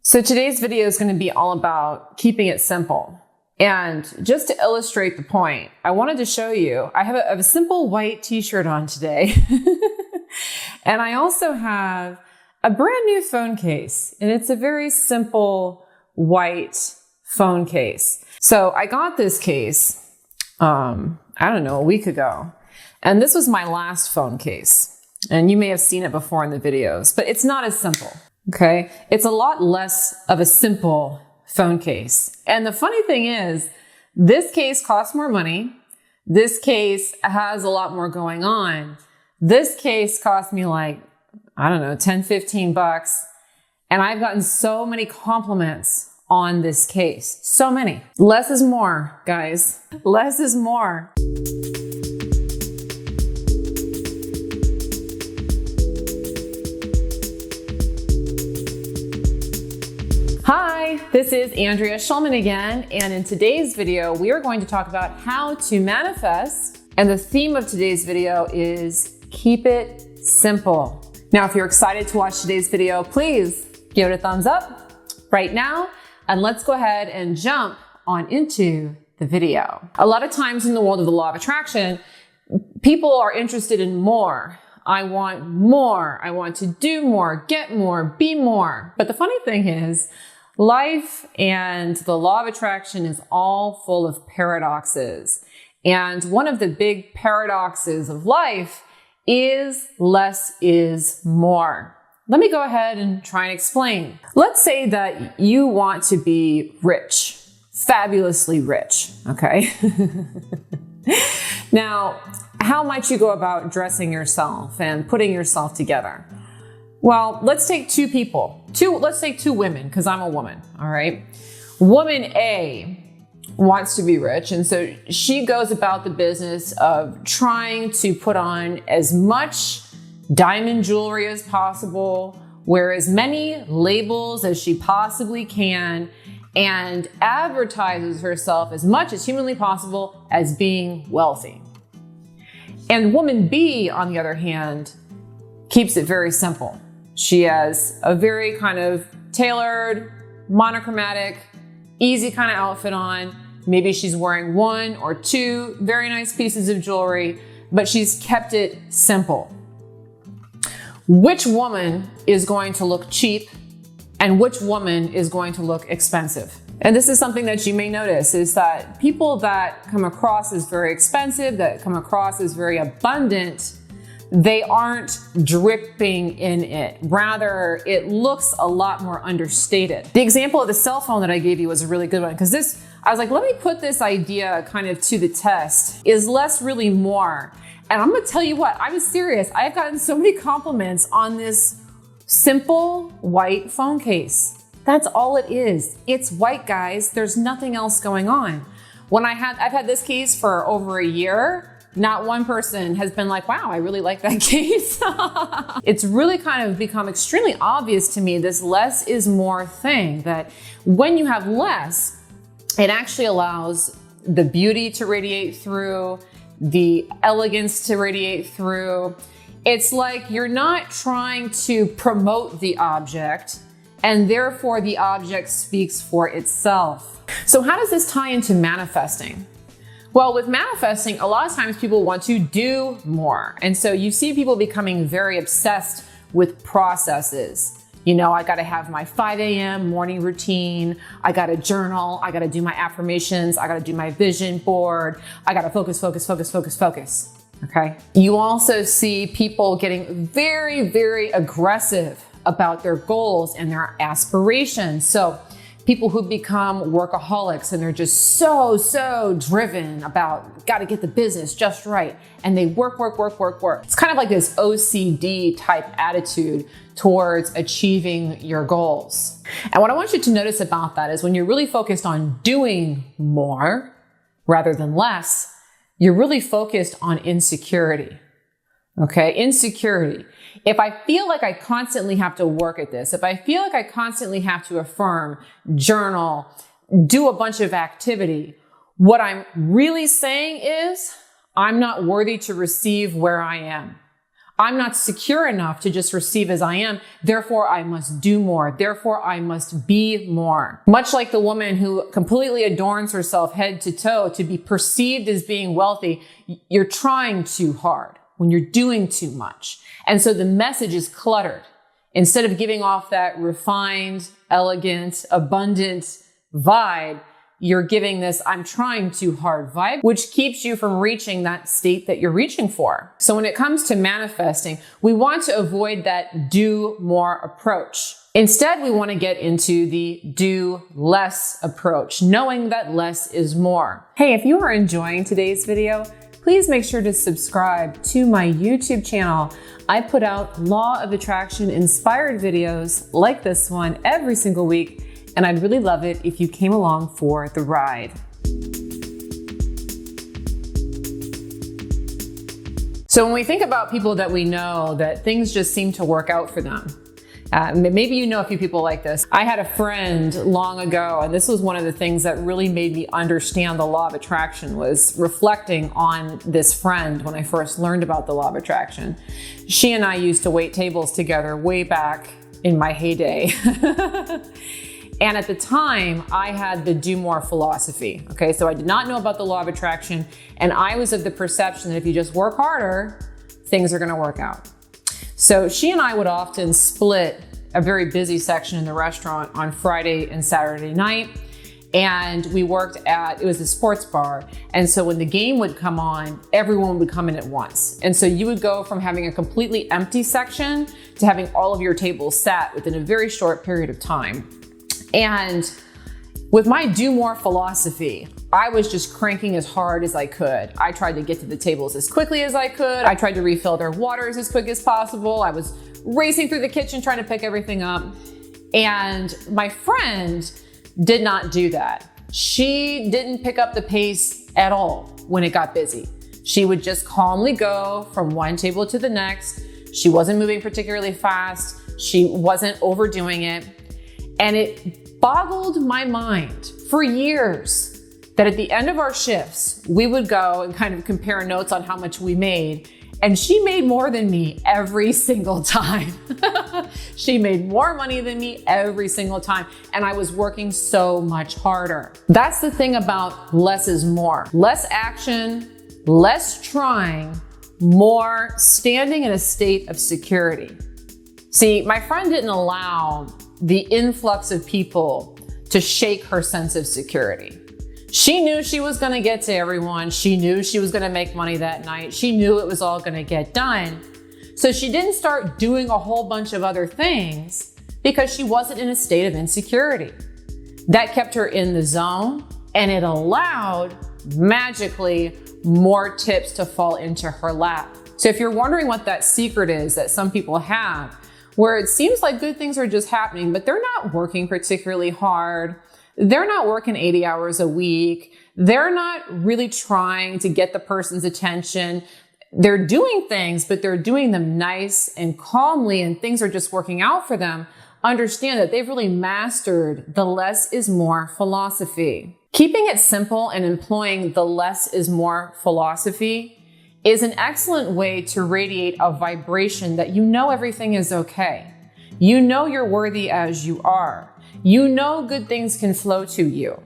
So today's video is going to be all about keeping it simple. And just to illustrate the point, I wanted to show you, I have a simple white t-shirt on today. And I also have a brand new phone case, and it's a very simple white phone case. So I got this case, I don't know, a week ago. And this was my last phone case. And you may have seen it before in the videos, but it's not as simple. Okay, it's a lot less of a simple phone case. And the funny thing is, this case costs more money. This case has a lot more going on. This case cost me like, I don't know, 10, 15 bucks. And I've gotten so many compliments on this case. So many. Less is more, guys. Less is more. Hi, this is Andrea Schulman again, and in today's video, we are going to talk about how to manifest, and the theme of today's video is keep it simple. Now, if you're excited to watch today's video, please give it a thumbs up right now, and let's go ahead and jump on into the video. A lot of times in the world of the law of attraction, people are interested in more. I want more. I want to do more, get more, be more. But the funny thing is, life and the law of attraction is all full of paradoxes. And one of the big paradoxes of life is less is more. Let me go ahead and try and explain. Let's say that you want to be rich, fabulously rich, okay? Now, how might you go about dressing yourself and putting yourself together? Well, let's take two people. Let's take two women, because I'm a woman, all right? Woman A wants to be rich, and so she goes about the business of trying to put on as much diamond jewelry as possible, wear as many labels as she possibly can, and advertises herself as much as humanly possible as being wealthy. And woman B, on the other hand, keeps it very simple. She has a very kind of tailored, monochromatic, easy kind of outfit on. Maybe she's wearing one or two very nice pieces of jewelry, but she's kept it simple. Which woman is going to look cheap and which woman is going to look expensive? And this is something that you may notice, is that people that come across as very expensive, that come across as very abundant, they aren't dripping in it. Rather, it looks a lot more understated. The example of the cell phone that I gave you was a really good one, because I was like, let me put this idea kind of to the test. Is less really more? And I'm gonna tell you what, I was serious. I've gotten so many compliments on this simple white phone case. That's all it is. It's white, guys. There's nothing else going on. I've had this case for over a year. Not one person has been like, wow, I really like that case. It's really kind of become extremely obvious to me, this less is more thing, that when you have less, it actually allows the beauty to radiate through, the elegance to radiate through. It's like you're not trying to promote the object, and therefore the object speaks for itself. So how does this tie into manifesting? Well, with manifesting, a lot of times people want to do more. And so you see people becoming very obsessed with processes. You know, I gotta have my 5 a.m. morning routine. I gotta journal. I gotta do my affirmations. I gotta do my vision board. I gotta focus, focus, focus, focus, focus. Okay. You also see people getting very, very aggressive about their goals and their aspirations. So people who become workaholics and they're just so driven about, got to get the business just right. And they work. It's kind of like this OCD type attitude towards achieving your goals. And what I want you to notice about that is when you're really focused on doing more rather than less, you're really focused on insecurity. Okay, insecurity. If I feel like I constantly have to work at this, if I feel like I constantly have to affirm, journal, do a bunch of activity, what I'm really saying is I'm not worthy to receive where I am. I'm not secure enough to just receive as I am. Therefore, I must do more. Therefore, I must be more. Much like the woman who completely adorns herself head to toe to be perceived as being wealthy, you're trying too hard when you're doing too much. And so the message is cluttered. Instead of giving off that refined, elegant, abundant vibe, you're giving this I'm trying too hard vibe, which keeps you from reaching that state that you're reaching for. So when it comes to manifesting, we want to avoid that do more approach. Instead, we want to get into the do less approach, knowing that less is more. Hey, if you are enjoying today's video, please make sure to subscribe to my YouTube channel. I put out law of attraction inspired videos like this one every single week, and I'd really love it if you came along for the ride. So when we think about people that we know that things just seem to work out for them, maybe you know a few people like this. I had a friend long ago, and this was one of the things that really made me understand the law of attraction, was reflecting on this friend when I first learned about the law of attraction. She and I used to wait tables together way back in my heyday. And at the time, I had the do more philosophy. Okay, so I did not know about the law of attraction, and I was of the perception that if you just work harder, things are gonna work out. So she and I would often split a very busy section in the restaurant on Friday and Saturday night. And we worked at, it was a sports bar. And so when the game would come on, everyone would come in at once. And so you would go from having a completely empty section to having all of your tables sat within a very short period of time. And with my do more philosophy, I was just cranking as hard as I could. I tried to get to the tables as quickly as I could. I tried to refill their waters as quick as possible. I was racing through the kitchen trying to pick everything up. And my friend did not do that. She didn't pick up the pace at all when it got busy. She would just calmly go from one table to the next. She wasn't moving particularly fast. She wasn't overdoing it. And it boggled my mind for years that at the end of our shifts, we would go and kind of compare notes on how much we made. And she made more than me every single time. She made more money than me every single time. And I was working so much harder. That's the thing about less is more. Less action, less trying, more standing in a state of security. See, my friend didn't allow the influx of people to shake her sense of security. She knew she was going to get to everyone. She knew she was going to make money that night. She knew it was all going to get done. So she didn't start doing a whole bunch of other things because she wasn't in a state of insecurity. That kept her in the zone, and it allowed magically more tips to fall into her lap. So if you're wondering what that secret is that some people have, where it seems like good things are just happening, but they're not working particularly hard. They're not working 80 hours a week. They're not really trying to get the person's attention. They're doing things, but they're doing them nice and calmly, and things are just working out for them. Understand that they've really mastered the less is more philosophy. Keeping it simple and employing the less is more philosophy is an excellent way to radiate a vibration that you know everything is okay. You know you're worthy as you are. You know good things can flow to you,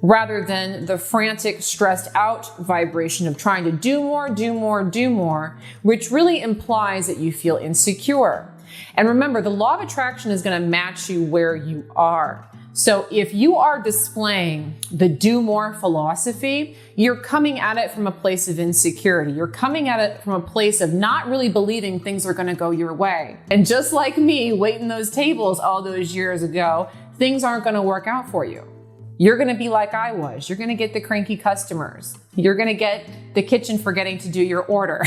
rather than the frantic, stressed out vibration of trying to do more, do more, do more, which really implies that you feel insecure. And remember, the law of attraction is going to match you where you are. So if you are displaying the do more philosophy, you're coming at it from a place of insecurity. You're coming at it from a place of not really believing things are going to go your way. And just like me waiting those tables all those years ago, things aren't going to work out for you. You're going to be like I was. You're going to get the cranky customers. You're going to get the kitchen forgetting to do your order.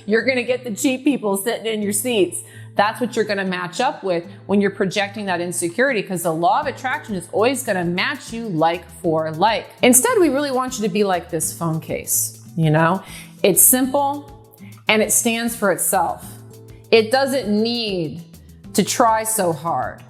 You're going to get the cheap people sitting in your seats. That's what you're going to match up with when you're projecting that insecurity, because the law of attraction is always going to match you like for like. Instead, we really want you to be like this phone case. You know, it's simple and it stands for itself. It doesn't need to try so hard.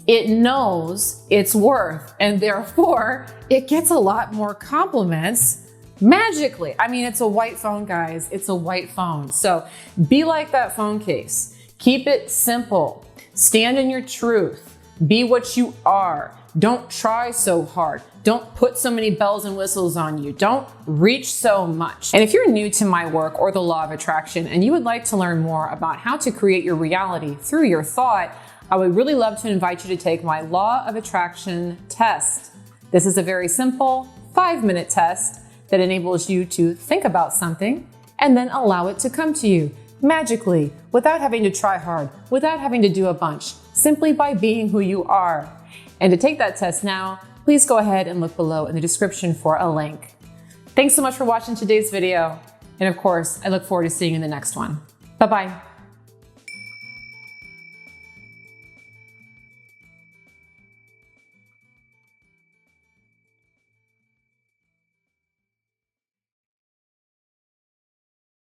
It knows its worth, and therefore it gets a lot more compliments magically. I mean, it's a white phone, guys. It's a white phone. So be like that phone case. Keep it simple. Stand in your truth. Be what you are. Don't try so hard. Don't put so many bells and whistles on you. Don't reach so much. And if you're new to my work or the law of attraction and you would like to learn more about how to create your reality through your thought, I would really love to invite you to take my law of attraction test. This is a very simple 5-minute test that enables you to think about something and then allow it to come to you magically, without having to try hard, without having to do a bunch, simply by being who you are. And to take that test now, please go ahead and look below in the description for a link. Thanks so much for watching today's video. And of course, I look forward to seeing you in the next one. Bye-bye.